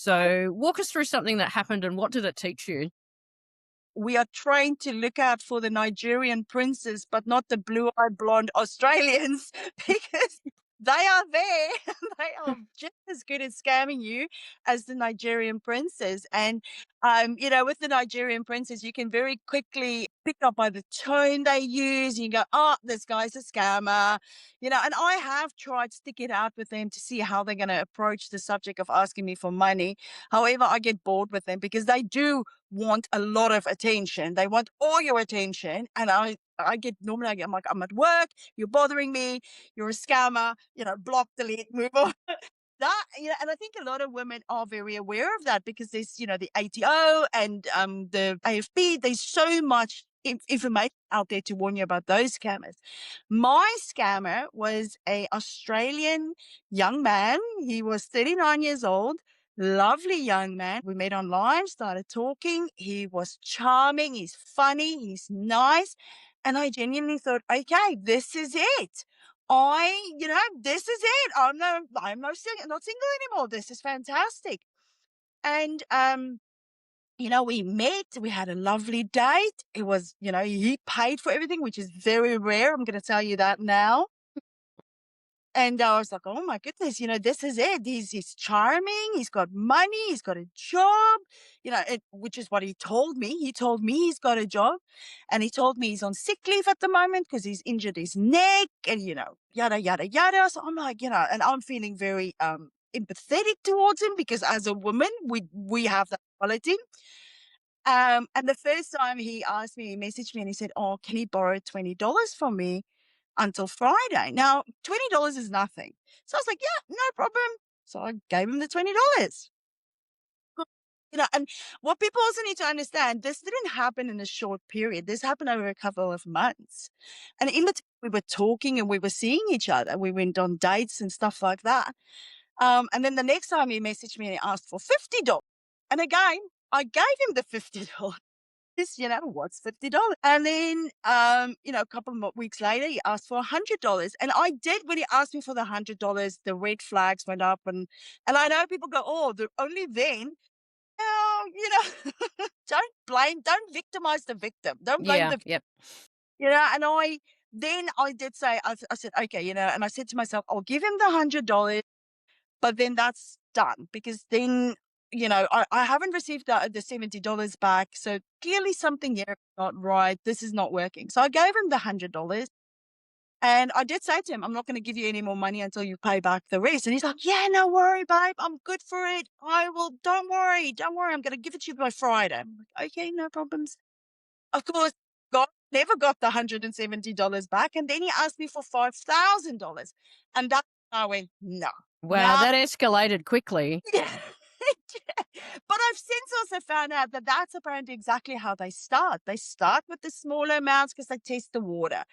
So walk us through something that happened and what did it teach you? We are trained to look out for the Nigerian princes, but not the blue-eyed blonde Australians because they are there. They are just as good at scamming you as the Nigerian princes. And, with the Nigerian princes, you can very quickly pick up by the tone they use. You go, oh, this guy's a scammer, and I have tried to stick it out with them to see how they're going to approach the subject of asking me for money. However, I get bored with them because they do want a lot of attention. They want all your attention. And I get normally I'm like, I'm at work, you're bothering me, you're a scammer, block, delete, move on. And I think a lot of women are very aware of that because there's, the ATO and the AFB, there's so much information out there to warn you about those scammers. My scammer was a Australian young man. He was 39 years old. Lovely young man. We met online, started talking. He was charming. He's funny. He's nice. And I genuinely thought, okay, this is it. This is it. Not single anymore. This is fantastic. And, we met, we had a lovely date. It was, he paid for everything, which is very rare. I'm going to tell you that now. And I was like, oh my goodness, this is it. He's charming. He's got money. He's got a job, which is what he told me. He told me he's got a job and he told me he's on sick leave at the moment because he's injured his neck and, yada, yada, yada. So I'm like, and I'm feeling very, empathetic towards him because as a woman, we have that quality. And the first time he asked me, he messaged me and he said, oh, can he borrow $20 from me until Friday? Now, $20 is nothing. So I was like, yeah, no problem. So I gave him the $20. And what people also need to understand, this didn't happen in a short period. This happened over a couple of months. And in between, we were talking and we were seeing each other. We went on dates and stuff like that. And then the next time he messaged me and he asked for $50. And again, I gave him the $50. What's $50? And then, a couple of weeks later, he asked for $100. And I did, when he asked me for the $100, the red flags went up. And I know people go, oh, only then. No, don't victimize the victim. Don't blame Yeah. the, Yep. and I did say, I said, okay, and I said to myself, I'll give him the $100, but then that's done because then, I haven't received the $70 back. So clearly something here is not right. This is not working. So I gave him the $100 and I did say to him, I'm not going to give you any more money until you pay back the rest. And he's like, yeah, no worry, babe. I'm good for it. I will. Don't worry. Don't worry. I'm going to give it to you by Friday. I'm like, okay, no problems. Of course, God never got the $170 back. And then he asked me for $5,000. And that's when I went, no. Wow, Now, that escalated quickly. yeah. But I've since also found out that that's apparently exactly how they start. They start with the smaller amounts because they test the water.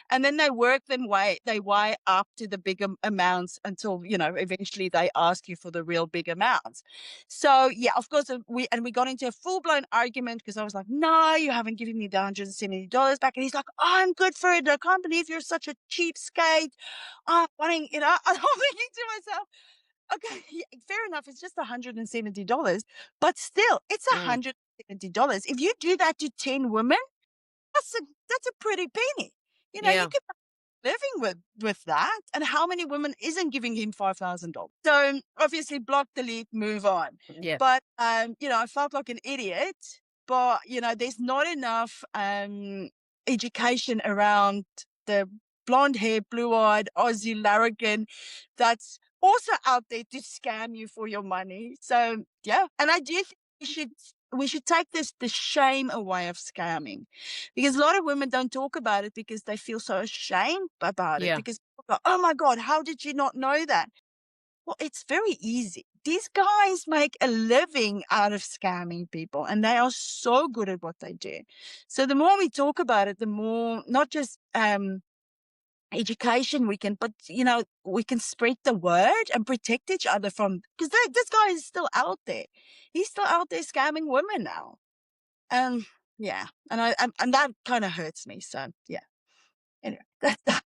And then they work they way up to the bigger amounts until, eventually they ask you for the real big amounts. So yeah, of course, we got into a full-blown argument because I was like, no, you haven't given me the $170 back. And he's like, oh, I'm good for it. I can't believe you're such a cheapskate. I'm wanting, I'm thinking to myself, okay, yeah, fair enough. It's just $170, but still, it's Mm. $170. If you do that to 10 women, that's a pretty penny. You Yeah. could be living with that. And how many women isn't giving him $5,000? So obviously, block, delete, move on. Yeah. But I felt like an idiot. But there's not enough education around the blonde hair, blue eyed Aussie larrikin that's also out there to scam you for your money. So yeah, and I do think we should take the shame away of scamming, because a lot of women don't talk about it because they feel so ashamed about it. Yeah. Because people go, oh my God, how did you not know that? Well, it's very easy. These guys make a living out of scamming people, and they are so good at what they do. So the more we talk about it, the more not just education we can, but we can spread the word and protect each other from, because this guy is still out there. He's still out there scamming women now. Yeah, and that kind of hurts me. So yeah. Anyway, that's that.